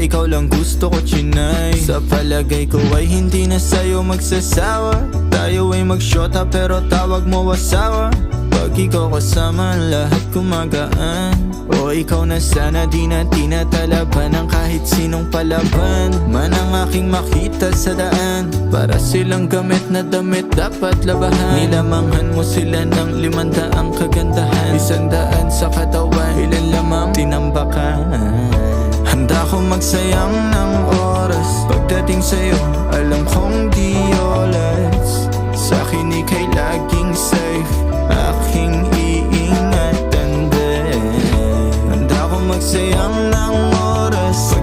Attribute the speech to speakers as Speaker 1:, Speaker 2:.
Speaker 1: ikaw lang gusto ko chinay. Sa palagay ko ay hindi na sa'yo magsasawa. Tayo ay magsyota pero tawag mo asawa. Pag ikaw kasama lahat kumagaan. O ikaw na sana di na tinatalaban ng kahit sinong palaban man ang aking makita sa daan. Para silang gamit na damit dapat labahan. Nilamanghan mo sila ng 500 kagandahan. 100 sa katawan, ilan lamang tinambakan. Handa ko magsayang ng oras. Pagdating sa'yo, alam kong di oras. Sa'kin ika'y laging safe, aking iingatan din. Handa ko magsayang ng oras.